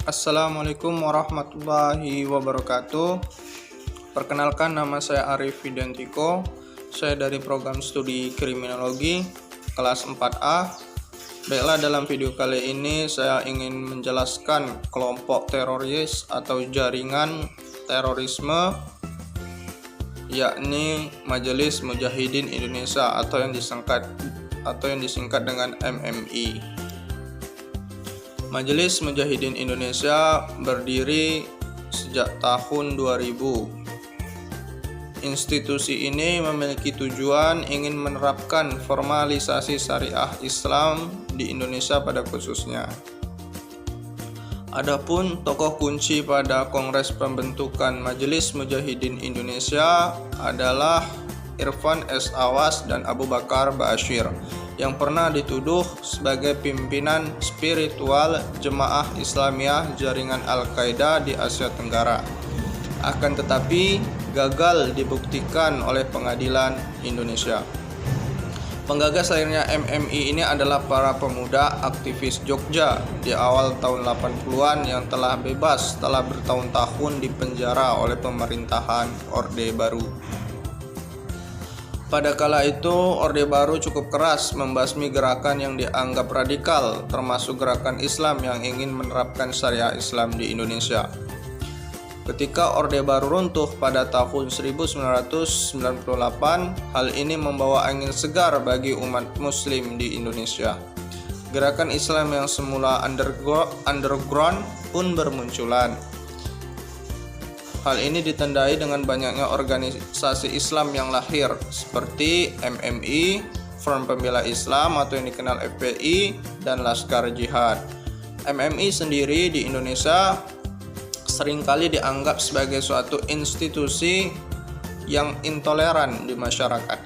Assalamualaikum warahmatullahi wabarakatuh. Perkenalkan, nama saya Arif Widantiko. Saya dari program studi kriminologi kelas 4A. Baiklah, dalam video kali ini saya ingin menjelaskan kelompok teroris atau jaringan terorisme, yakni Majelis Mujahidin Indonesia atau yang disingkat dengan MMI. Majelis Mujahidin Indonesia berdiri sejak tahun 2000. Institusi ini memiliki tujuan ingin menerapkan formalisasi syariah Islam di Indonesia pada khususnya. Adapun tokoh kunci pada Kongres Pembentukan Majelis Mujahidin Indonesia adalah Irfan S. Awas dan Abu Bakar Ba'asyir, yang pernah dituduh sebagai pimpinan spiritual Jemaah Islamiyah jaringan Al-Qaeda di Asia Tenggara. Akan tetapi gagal dibuktikan oleh pengadilan Indonesia. Penggagas lahirnya MMI ini adalah para pemuda aktivis Jogja di awal tahun 80-an yang telah bebas setelah bertahun-tahun dipenjara oleh pemerintahan Orde Baru. Pada kala itu, Orde Baru cukup keras membasmi gerakan yang dianggap radikal, termasuk gerakan Islam yang ingin menerapkan syariah Islam di Indonesia. Ketika Orde Baru runtuh pada tahun 1998, hal ini membawa angin segar bagi umat Muslim di Indonesia. Gerakan Islam yang semula underground pun bermunculan. Hal ini ditandai dengan banyaknya organisasi Islam yang lahir seperti MMI, Front Pembela Islam atau yang dikenal FPI, dan Laskar Jihad. MMI sendiri di Indonesia seringkali dianggap sebagai suatu institusi yang intoleran di masyarakat.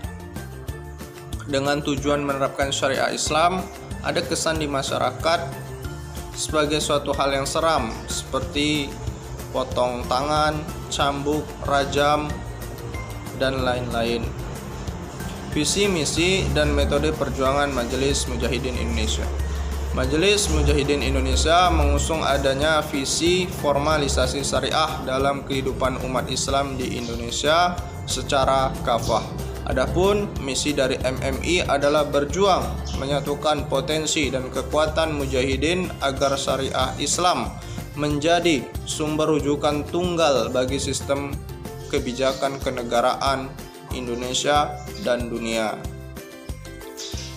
Dengan tujuan menerapkan syariah Islam, ada kesan di masyarakat sebagai suatu hal yang seram seperti potong tangan, cambuk, rajam, dan lain-lain. Visi, misi, dan metode perjuangan Majelis Mujahidin Indonesia. Majelis Mujahidin Indonesia mengusung adanya visi formalisasi syariah dalam kehidupan umat Islam di Indonesia secara kafah. Adapun misi dari MMI adalah berjuang menyatukan potensi dan kekuatan mujahidin agar syariah Islam menjadi sumber rujukan tunggal bagi sistem kebijakan kenegaraan Indonesia dan dunia.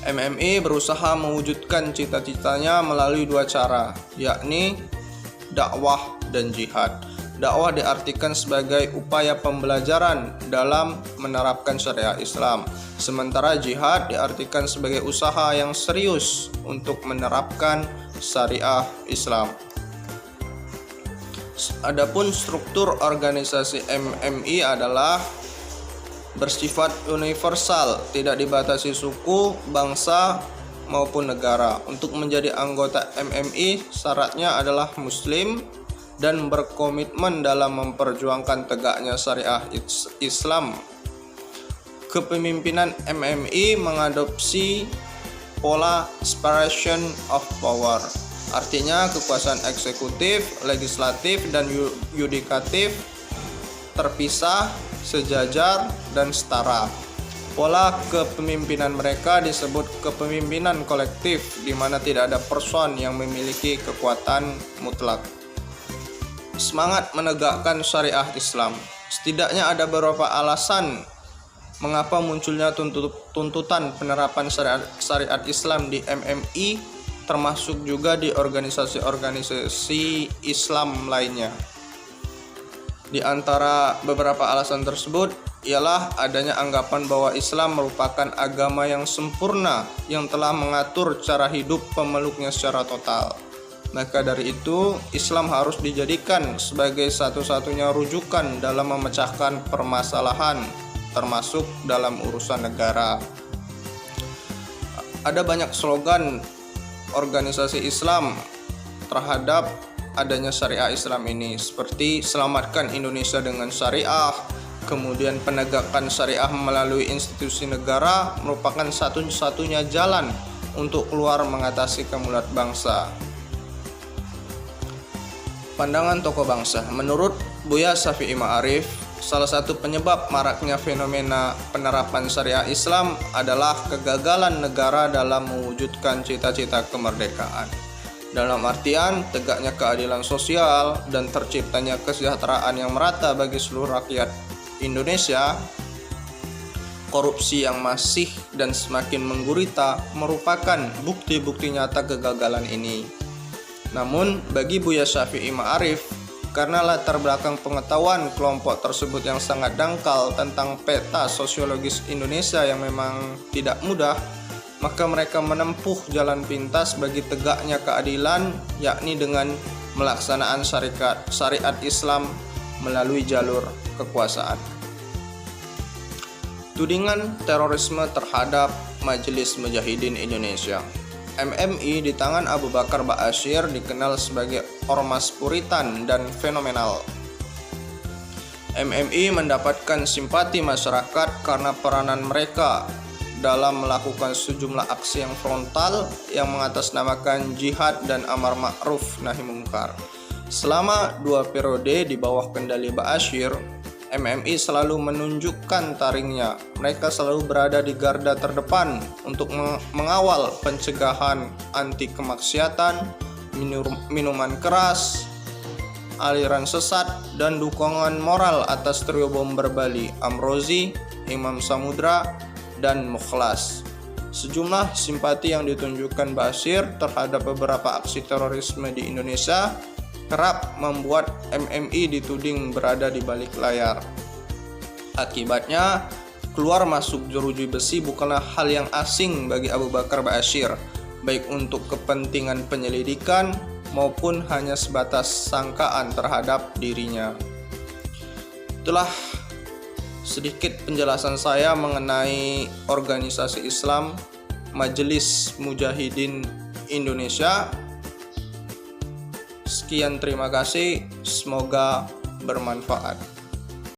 MMI berusaha mewujudkan cita-citanya melalui dua cara, yakni dakwah dan jihad. Dakwah diartikan sebagai upaya pembelajaran dalam menerapkan syariah Islam, sementara jihad diartikan sebagai usaha yang serius untuk menerapkan syariah Islam. Adapun struktur organisasi MMI adalah bersifat universal, tidak dibatasi suku, bangsa, maupun negara. Untuk menjadi anggota MMI, syaratnya adalah Muslim dan berkomitmen dalam memperjuangkan tegaknya syariah Islam. Kepemimpinan MMI mengadopsi pola separation of power. Artinya kekuasaan eksekutif, legislatif, dan yudikatif terpisah, sejajar, dan setara. Pola kepemimpinan mereka disebut kepemimpinan kolektif, di mana tidak ada person yang memiliki kekuatan mutlak. Semangat menegakkan syariah Islam. Setidaknya ada beberapa alasan mengapa munculnya tuntutan penerapan syariat Islam di MMI, termasuk juga di organisasi-organisasi Islam lainnya. Di antara beberapa alasan tersebut ialah adanya anggapan bahwa Islam merupakan agama yang sempurna yang telah mengatur cara hidup pemeluknya secara total. Maka dari itu, Islam harus dijadikan sebagai satu-satunya rujukan dalam memecahkan permasalahan, termasuk dalam urusan negara. Ada banyak slogan organisasi Islam terhadap adanya syariah Islam ini, seperti selamatkan Indonesia dengan syariah, kemudian penegakan syariah melalui institusi negara merupakan satu-satunya jalan untuk keluar mengatasi kemulat bangsa. Pandangan tokoh bangsa. Menurut Buya Syafi'i Ma'arif, salah satu penyebab maraknya fenomena penerapan syariah Islam adalah kegagalan negara dalam mewujudkan cita-cita kemerdekaan. Dalam artian tegaknya keadilan sosial dan terciptanya kesejahteraan yang merata bagi seluruh rakyat Indonesia. Korupsi yang masih dan semakin menggurita merupakan bukti-bukti nyata kegagalan ini. Namun, bagi Buya Syafi'i Ma'arif, karena latar belakang pengetahuan kelompok tersebut yang sangat dangkal tentang peta sosiologis Indonesia yang memang tidak mudah, maka mereka menempuh jalan pintas bagi tegaknya keadilan, yakni dengan melaksanaan syariat Islam melalui jalur kekuasaan. Tudingan terorisme terhadap Majelis Mujahidin Indonesia. MMI di tangan Abu Bakar Ba'asyir dikenal sebagai ormas puritan dan fenomenal. MMI mendapatkan simpati masyarakat karena peranan mereka dalam melakukan sejumlah aksi yang frontal yang mengatasnamakan jihad dan amar ma'ruf nahi mungkar. Selama 2 periode di bawah kendali Ba'asyir, MMI selalu menunjukkan taringnya. Mereka selalu berada di garda terdepan untuk mengawal pencegahan anti kemaksiatan, minuman keras, aliran sesat, dan dukungan moral atas trio bomber Bali, Amrozi, Imam Samudra, dan Mukhlas. Sejumlah simpati yang ditunjukkan Ba'asyir terhadap beberapa aksi terorisme di Indonesia kerap membuat MMI dituding berada di balik layar. Akibatnya, keluar masuk jeruji besi bukanlah hal yang asing bagi Abu Bakar Ba'asyir, baik untuk kepentingan penyelidikan maupun hanya sebatas sangkaan terhadap dirinya. Itulah sedikit penjelasan saya mengenai organisasi Islam Majelis Mujahidin Indonesia. Sekian, terima kasih, semoga bermanfaat.